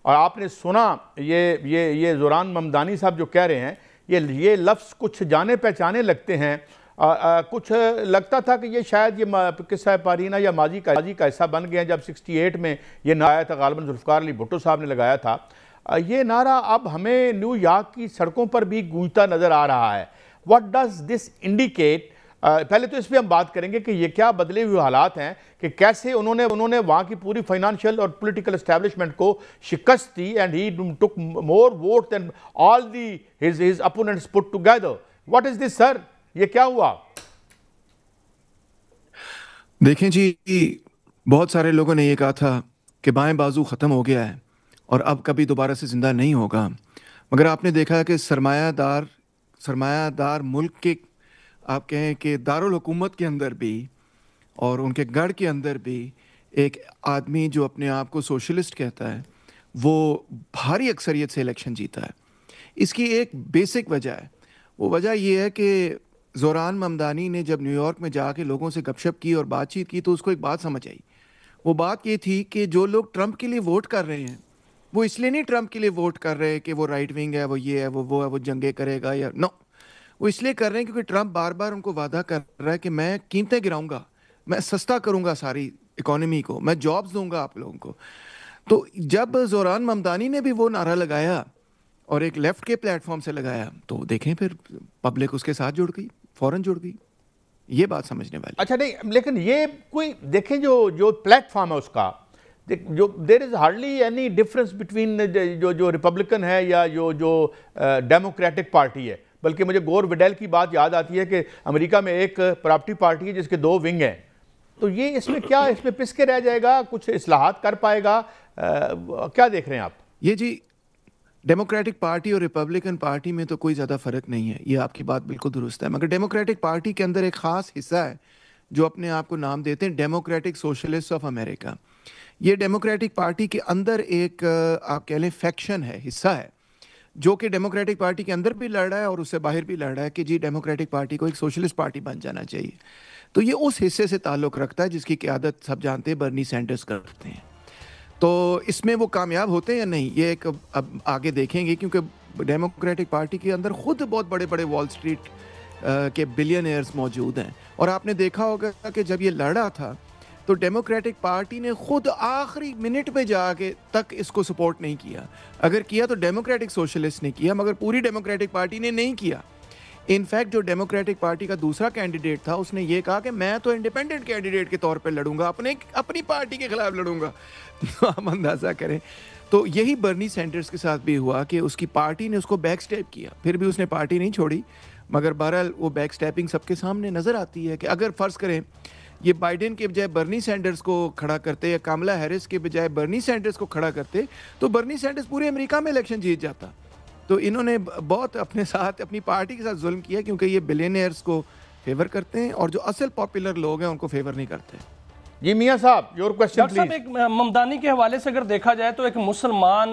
और आपने सुना ये ज़ोरान ममदानी साहब जो कह रहे हैं, ये लफ्ज़ कुछ जाने पहचाने लगते हैं। कुछ लगता था कि ये शायद ये किस्सा पारीना या माजी का हिस्सा बन गए हैं। जब 68 में ये नारा आया था, गालिबन जुल्फ़िकार अली भुट्टो साहब ने लगाया था, ये नारा अब हमें न्यूयॉर्क की सड़कों पर भी गूंजता नज़र आ रहा है। What does this indicate? पहले तो इस पर हम बात करेंगे कि ये क्या बदले हुए हालात हैं कि कैसे उन्होंने वहाँ की पूरी फाइनेंशियल और पॉलिटिकल एस्टैब्लिशमेंट को शिकस्त दी, and he took more vote than all the his opponents put together. What is this sir? ये क्या हुआ? देखें जी, बहुत सारे लोगों ने ये कहा था कि बाएं बाजू ख़त्म हो गया है और अब कभी दोबारा से ज़िंदा नहीं होगा, मगर आपने देखा है कि सरमायादार मुल्क के, आप कहें कि दारुल हुकूमत के अंदर भी और उनके गढ़ के अंदर भी एक आदमी जो अपने आप को सोशलिस्ट कहता है, वो भारी अक्सरियत से इलेक्शन जीता है। इसकी एक बेसिक वजह है। वो वजह ये है कि ज़ोरान ममदानी ने जब न्यूयॉर्क में जाके लोगों से गपशप की और बातचीत की तो उसको एक बात समझ आई। वो बात ये थी कि जो लोग ट्रंप के लिए वोट कर रहे हैं, वो इसलिए नहीं ट्रंप के लिए वोट कर रहे हैं कि वो राइट विंग है, वो ये है, वो है, वो जंगे करेगा या नो, वो इसलिए कर रहे हैं क्योंकि ट्रंप बार बार उनको वादा कर रहा है कि मैं कीमतें गिराऊंगा, मैं सस्ता करूंगा सारी इकोनॉमी को, मैं जॉब्स दूंगा आप लोगों को। तो जब ज़ोरान ममदानी ने भी वो नारा लगाया और एक लेफ्ट के प्लेटफॉर्म से लगाया, तो देखें फिर पब्लिक उसके साथ जुड़ गई, फौरन जुड़ गई। ये बात समझने वाली। अच्छा, नहीं, लेकिन ये कोई देखें जो प्लेटफॉर्म है उसका, जो there is hardly any difference between जो रिपब्लिकन है या जो डेमोक्रेटिक पार्टी है। बल्कि मुझे गोर विडेल की बात याद आती है कि अमेरिका में एक प्रॉपर्टी पार्टी है जिसके 2 विंग हैं। तो ये इसमें क्या, इसमें पिस के रह जाएगा? कुछ इस्लाहात कर पाएगा? क्या देख रहे हैं आप? ये जी, डेमोक्रेटिक पार्टी और रिपब्लिकन पार्टी में तो कोई ज़्यादा फ़र्क नहीं है, ये आपकी बात बिल्कुल दुरुस्त है। मगर डेमोक्रेटिक पार्टी के अंदर एक ख़ास हिस्सा है जो अपने आप को नाम देते हैं डेमोक्रेटिक सोशलिस्ट ऑफ अमेरिका। ये डेमोक्रेटिक पार्टी के अंदर एक आप कह लें फैक्शन है, हिस्सा है, जो कि डेमोक्रेटिक पार्टी के अंदर भी लड़ रहा है और उससे बाहर भी लड़ रहा है कि जी डेमोक्रेटिक पार्टी को एक सोशलिस्ट पार्टी बन जाना चाहिए। तो ये उस हिस्से से ताल्लुक़ रखता है जिसकी क़यादत सब जानते हैं बर्नी सैंडर्स करते हैं। तो इसमें वो कामयाब होते हैं या नहीं, ये एक अब आगे देखेंगे, क्योंकि डेमोक्रेटिक पार्टी के अंदर खुद बहुत बड़े बड़े वॉल स्ट्रीट के बिलियनियर्स मौजूद हैं। और आपने देखा होगा कि जब ये लड़ा था तो डेमोक्रेटिक पार्टी ने खुद आखिरी मिनट पे जाके तक इसको सपोर्ट नहीं किया। अगर किया तो डेमोक्रेटिक सोशलिस्ट ने किया, मगर पूरी डेमोक्रेटिक पार्टी ने नहीं किया। इनफैक्ट जो डेमोक्रेटिक पार्टी का दूसरा कैंडिडेट था, उसने ये कहा कि मैं तो इंडिपेंडेंट कैंडिडेट के तौर पे लड़ूंगा, अपनी पार्टी के खिलाफ लड़ूंगा। तो आप अंदाज़ा करें। तो यही बर्नी सैंडर्स के साथ भी हुआ कि उसकी पार्टी ने उसको बैक स्टेप किया, फिर भी उसने पार्टी नहीं छोड़ी। मगर बहरहाल वो बैक स्टेपिंग सबके सामने नज़र आती है कि अगर फ़र्ज़ करें ये बाइडेन के बजाय बर्नी सैंडर्स को खड़ा करते या कामला हैरिस के बजाय बर्नी सैंडर्स को खड़ा करते, तो बर्नी सैंडर्स पूरे अमेरिका में इलेक्शन जीत जाता। तो इन्होंने बहुत अपने साथ, अपनी पार्टी के साथ जुल्म किया, क्योंकि ये बिलियनियर्स को फेवर करते हैं और जो असल पॉपुलर लोग हैं उनको फेवर नहीं करते। जी मियां साहब, योर क्वेश्चन प्लीज। एक ममदानी के हवाले से अगर देखा जाए तो एक मुसलमान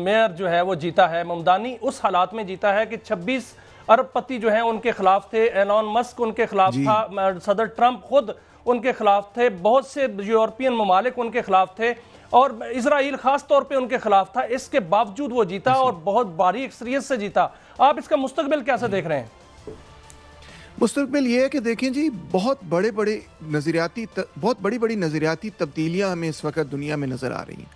मेयर जो है वो जीता है। ममदानी उस हालात में जीता है कि 26 अरबपति जो है उनके खिलाफ थे, एलॉन मस्क उनके खिलाफ था, सदर ट्रंप खुद उनके खिलाफ थे, बहुत से यूरोपियन ममालिक उनके खिलाफ थे और इसराइल खास तौर पे उनके खिलाफ था। इसके बावजूद वो जीता और बहुत भारी अक्सरियत से जीता। आप इसका मुस्तकबिल कैसे देख रहे हैं? मुस्तकबिल ये है कि देखें जी, बहुत बड़ी बड़ी नज़रियाती तब्दीलियाँ हमें इस वक्त दुनिया में नज़र आ रही हैं।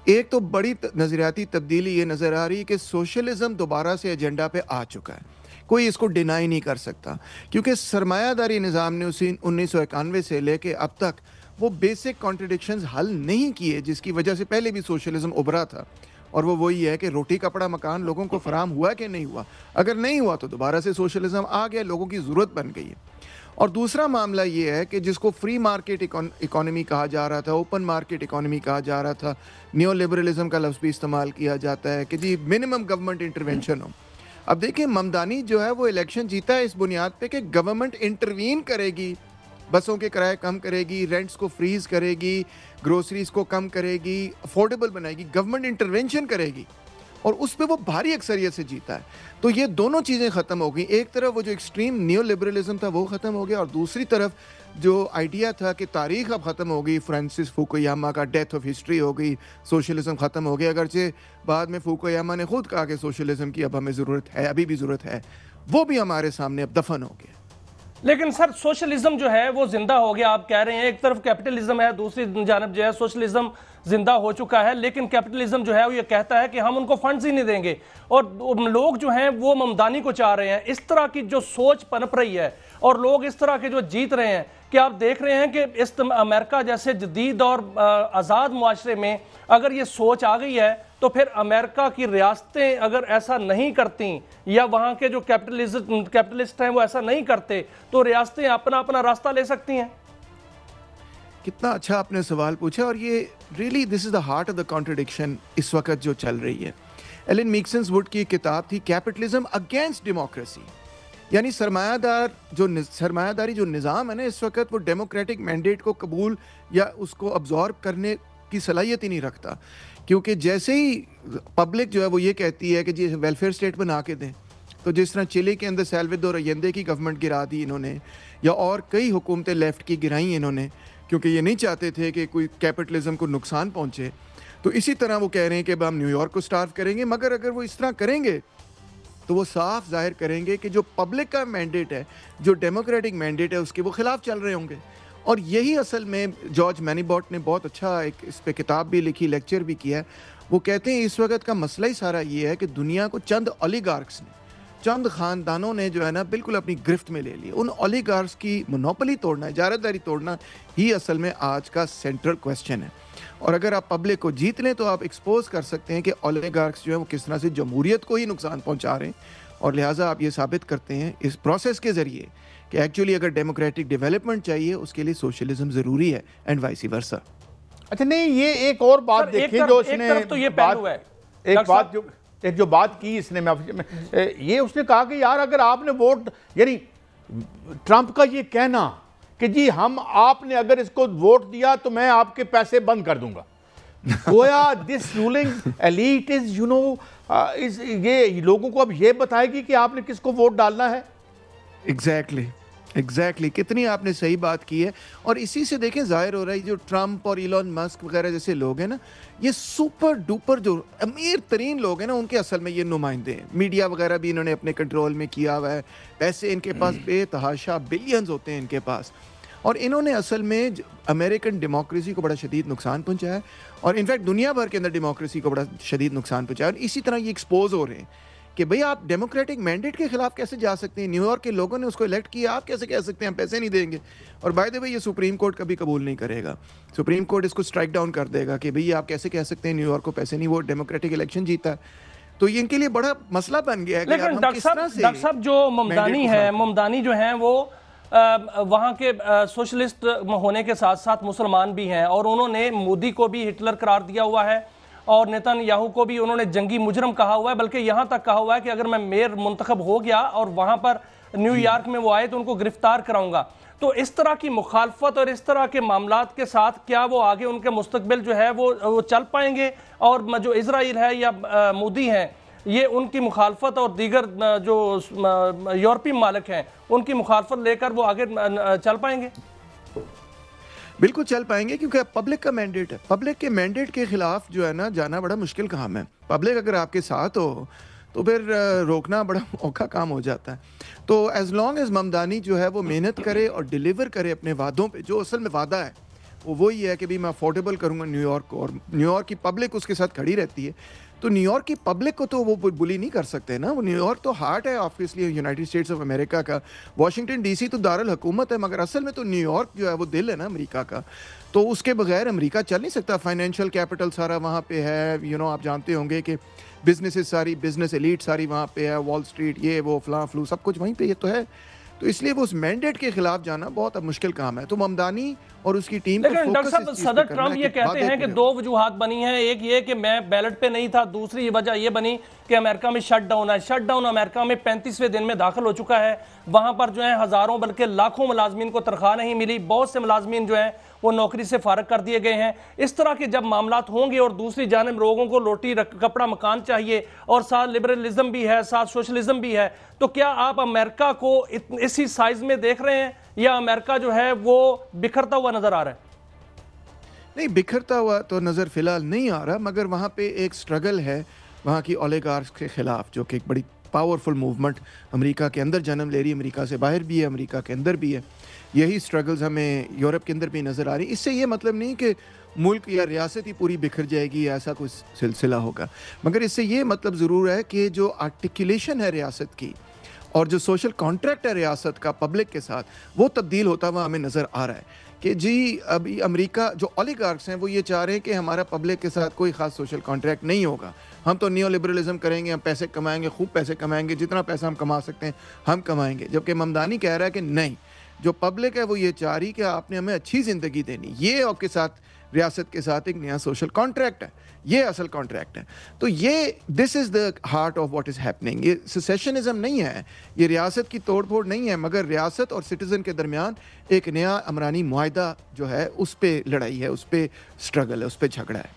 एक तो बड़ी नज़रियाती तब्दीली ये नज़र आ रही है कि सोशलिज्म दोबारा से एजेंडा पे आ चुका है, कोई इसको डिनाई नहीं कर सकता, क्योंकि सरमायादारी निज़ाम ने उसी 1991 से लेके अब तक वो बेसिक कॉन्ट्रडिक्शंस हल नहीं किए, जिसकी वजह से पहले भी सोशलिज्म उभरा था। और वो वही है कि रोटी कपड़ा मकान लोगों को फराम हुआ कि नहीं हुआ, अगर नहीं हुआ तो दोबारा से सोशलिज्म आ गया, लोगों की ज़रूरत बन गई है। और दूसरा मामला ये है कि जिसको फ्री मार्केट इकोनॉमी कहा जा रहा था, ओपन मार्केट इकोनॉमी कहा जा रहा था, न्यू लिबरलिज्म का लफ्ज़ भी इस्तेमाल किया जाता है कि जी मिनिमम गवर्नमेंट इंटरवेंशन हो। अब देखिए, ममदानी जो है वो इलेक्शन जीता है इस बुनियाद पे कि गवर्नमेंट इंटरवीन करेगी, बसों के किराए कम करेगी, रेंट्स को फ्रीज करेगी, ग्रोसरीज को कम करेगी, अफोर्डेबल बनाएगी, गवर्नमेंट इंटरवेंशन करेगी। और उस पर वो भारी अक्सरियत से जीता है। तो ये दोनों चीज़ें ख़त्म हो गई। एक तरफ वो जो एक्सट्रीम नियो लिबरलिज्म था वो ख़त्म हो गया, और दूसरी तरफ जो आइडिया था कि तारीख़ अब ख़त्म हो गई, फ्रांसिस फुकुयामा का डेथ ऑफ हिस्ट्री हो गई, सोशलिज्म ख़त्म हो गया। अगरचे बाद में फुकुयामा ने खुद कहा कि सोशलिज्म की अब हमें ज़रूरत है, अभी भी ज़रूरत है, वो भी हमारे सामने अब दफन हो गया। लेकिन सर सोशलिज्म जो है वो जिंदा हो गया, आप कह रहे हैं। एक तरफ कैपिटलिज्म है, दूसरी जानब जो है सोशलिज्म जिंदा हो चुका है। लेकिन कैपिटलिज्म जो है वो ये कहता है कि हम उनको फंड्स ही नहीं देंगे, और लोग जो हैं वो ममदानी को चाह रहे हैं। इस तरह की जो सोच पनप रही है और लोग इस तरह के जो जीत रहे हैं, कि आप देख रहे हैं कि इस अमेरिका जैसे जदीद और आज़ाद मुआशरे में अगर ये सोच आ गई है, तो फिर अमेरिका की रियासतें अगर ऐसा नहीं करती, या वहाँ के जो कैपिटलिस्ट हैं वो ऐसा नहीं करते, तो रियासतें अपना अपना रास्ता ले सकती हैं। कितना अच्छा आपने सवाल पूछा, और ये really this is the heart of the contradiction इस वक्त जो चल रही है। एलन मिक्सन वुड की किताब थी कैपिटलिज्म अगेंस्ट डेमोक्रेसी, यानी सरमायादारी जो निज़ाम है ना इस वक्त, वो डेमोक्रेटिक मैंडेट को कबूल या उसको अब्जॉर्ब करने की सलाहियत ही नहीं रखता। क्योंकि जैसे ही पब्लिक जो है वो ये कहती है कि जी वेलफेयर स्टेट बना के दें, तो जिस तरह चिली के अंदर साल्वाडोर अयेंदे की गवर्नमेंट गिरा दी इन्होंने, या और कई हुकूमतें लेफ्ट की गिराई इन्होंने, क्योंकि ये नहीं चाहते थे कि कोई कैपिटलिज्म को नुकसान पहुंचे। तो इसी तरह वो कह रहे हैं कि अब हम न्यूयॉर्क को स्टार्व करेंगे, मगर अगर वो इस तरह करेंगे तो वो साफ जाहिर करेंगे कि जो पब्लिक का मैंडेट है, जो डेमोक्रेटिक मैंडेट है, उसके वो खिलाफ चल रहे होंगे। और यही असल में जॉर्ज मैनीबॉट ने बहुत अच्छा एक इस पे किताब भी लिखी, लेक्चर भी किया है। वो कहते हैं इस वक्त का मसला ही सारा ये है कि दुनिया को चंद ओलिगार्क्स ने, चंद ख़ानदानों ने जो है ना बिल्कुल अपनी गिरफ्त में ले लिया। उन ओलिगार्क्स की मोनोपोली तोड़ना, इजारादारी तोड़ना ही असल में आज का सेंट्रल क्वेश्चन है। और अगर आप पब्लिक को जीत लें तो आप एक्सपोज कर सकते हैं कि ओलिगार्क्स जो है वो किस तरह से जमहूरियत को ही नुकसान पहुंचा रहे हैं, और लिहाजा आप ये साबित करते हैं इस प्रोसेस के ज़रिए कि एक्चुअली अगर डेमोक्रेटिक डेवलपमेंट चाहिए उसके लिए सोशलिज्म ज़रूरी है, एंड वाइस वर्सा। अच्छा, नहीं, ये एक और बात देखिए जो इसने तो ये पहलू है, एक जो बात की इसने, ये उसने कहा कि यार अगर आपने वोट, यानी ट्रंप का ये कहना कि जी हम आपने अगर इसको वोट दिया तो मैं आपके पैसे बंद कर दूंगा, गोया this ruling elite is you know ये लोगों को अब ये बताएगी कि आपने किसको वोट डालना है। एग्जैक्टली कितनी आपने सही बात की है। और इसी से देखें जाहिर हो रहा है जो ट्रंप और इलॉन मस्क वगैरह जैसे लोग हैं ना, ये सुपर डुपर जो अमीर तरीन लोग हैं ना, उनके असल में ये नुमाइंदे हैं। मीडिया वगैरह भी इन्होंने अपने कंट्रोल में किया हुआ है, पैसे इनके पास बेतहाशा बिलियंस होते हैं इनके पास, और इन्होंने असल में अमेरिकन डेमोक्रेसी को बड़ा शदीद नुकसान पहुंचाया है, और इनफैक्ट दुनिया भर के अंदर डेमोक्रेसी को बड़ा शदीद नुकसान पहुंचाया। और इसी तरह ये एक्सपोज हो रहे हैं कि भाई आप डेमोक्रेटिक मैंडेट के खिलाफ कैसे जा सकते हैं, न्यूयॉर्क के लोगों ने उसको इलेक्ट किया, आप कैसे कह सकते हैं हम पैसे नहीं देंगे। और बाय द वे ये सुप्रीम कोर्ट कभी कबूल नहीं करेगा, सुप्रीम कोर्ट इसको स्ट्राइक डाउन कर देगा कि भाई आप कैसे कह सकते हैं न्यूयॉर्क को पैसे नहीं, वो डेमोक्रेटिक इलेक्शन जीता है। तो ये इनके लिए बड़ा मसला बन गया है। लेकिन डॉक्टर साहब जो ममदानी है, ममदानी जो है वो वहाँ के सोशलिस्ट होने के साथ साथ मुसलमान भी हैं, और उन्होंने मोदी को भी हिटलर करार दिया हुआ है, और नेतन्याहू को भी उन्होंने जंगी मुजरम कहा हुआ है। बल्कि यहाँ तक कहा हुआ है कि अगर मैं मेयर मुंतखब हो गया और वहाँ पर न्यूयॉर्क में वो आए तो उनको गिरफ्तार कराऊंगा। तो इस तरह की मुखालफत और इस तरह के मामलात के साथ क्या वो आगे उनके मुस्तकबिल जो है वो चल पाएंगे? और जो इजराइल है या मोदी हैं, ये उनकी मुखालफत और दीगर जो यूरोपीय मालिक हैं उनकी मुखालफत लेकर वो आगे चल पाएंगे? बिल्कुल चल पाएंगे, क्योंकि पब्लिक का मैंडेट है। पब्लिक के मैंडेट के खिलाफ जो है ना जाना बड़ा मुश्किल काम है। पब्लिक अगर आपके साथ हो तो फिर रोकना बड़ा औखा काम हो जाता है। तो एज लॉन्ग एज ममदानी जो है वो मेहनत करे और डिलीवर करे अपने वादों पे, जो असल में वादा है वो वही है कि भाई मैं अफोर्डेबल करूँगा न्यूयॉर्क को, और न्यूयॉर्क की पब्लिक उसके साथ खड़ी रहती है। तो न्यूयॉर्क की पब्लिक को तो वो बुली नहीं कर सकते ना, वो न्यूयॉर्क तो हार्ट है obviously United states of America का। वाशिंगटन डीसी तो दारुल हुकूमत है, मगर असल में तो न्यूयॉर्क जो है वो दिल है ना अमेरिका का। तो उसके बगैर अमेरिका चल नहीं सकता। फाइनेंशियल कैपिटल सारा वहाँ पे है, यू नो आप जानते होंगे कि बिजनेसेस सारी, बिजनेस एलीट सारी वहाँ पे है, वॉल स्ट्रीट ये वो फलां फ्लू सब कुछ वहीं पे ये तो है। तो इसलिए वो उस मैंडेट के खिलाफ जाना बहुत अब मुश्किल काम है। तो ममदानी और उसकी टीम को लेकिन डॉक्टर साहब, सदर ट्रंप ये कहते हैं कि दो वजूहात बनी हैं, एक ये कि मैं बैलेट पे नहीं था, दूसरी वजह ये बनी कि अमेरिका में शटडाउन है। शटडाउन अमेरिका में 35वें दिन में दाखिल हो चुका है। वहां पर जो है हजारों बल्कि लाखों मुलाजमीन को तनख्वाह नहीं मिली, बहुत से मुलाजमीन जो है वो नौकरी से फारग कर दिए गए हैं। इस तरह के जब मामलात होंगे और दूसरी जानिब लोगों को रोटी कपड़ा मकान चाहिए और साथ लिबरलिज्म भी है, साथ सोशलिज्म भी है, तो क्या आप अमेरिका को इसी साइज में देख रहे हैं या अमेरिका जो है वो बिखरता हुआ नजर आ रहा है? नहीं, बिखरता हुआ तो नज़र फिलहाल नहीं आ रहा, मगर वहाँ पे एक स्ट्रगल है वहाँ की ओलिगार्क्स के खिलाफ, जो कि एक बड़ी पावरफुल मूवमेंट अमेरिका के अंदर जन्म ले रही है, अमेरिका से बाहर भी है, अमेरिका के अंदर भी है। यही स्ट्रगल्स हमें यूरोप के अंदर भी नज़र आ रही है। इससे ये मतलब नहीं कि मुल्क या रियासत ही पूरी बिखर जाएगी, ऐसा कुछ सिलसिला होगा, मगर इससे ये मतलब ज़रूर है कि जो आर्टिकुलेशन है रियासत की और जो सोशल कॉन्ट्रैक्ट है रियासत का पब्लिक के साथ, वो तब्दील होता हुआ हमें नज़र आ रहा है कि जी अभी अमेरिका जो ओलिगार्क्स हैं वो ये चाह रहे हैं कि हमारा पब्लिक के साथ कोई ख़ास सोशल कॉन्ट्रैक्ट नहीं होगा, हम तो नियो लिबरलिज्म करेंगे, हम पैसे कमाएंगे, खूब पैसे कमाएंगे, जितना पैसा हम कमा सकते हैं हम कमाएंगे। जबकि ममदानी कह रहा है कि नहीं, जो पब्लिक है वो ये चाह रही कि आपने हमें अच्छी ज़िंदगी देनी, ये आपके साथ रियासत के साथ एक नया सोशल कॉन्ट्रैक्ट है, ये असल कॉन्ट्रैक्ट है। तो ये this is the heart of what is happening. ये सेसेशनिज्म नहीं है, ये रियासत की तोड़ फोड़ नहीं है, मगर रियासत और सिटीज़न के दरमियान एक नया अमरानी मुआहदा जो है उस पर लड़ाई है, उस पर स्ट्रगल है, उस पर झगड़ा है।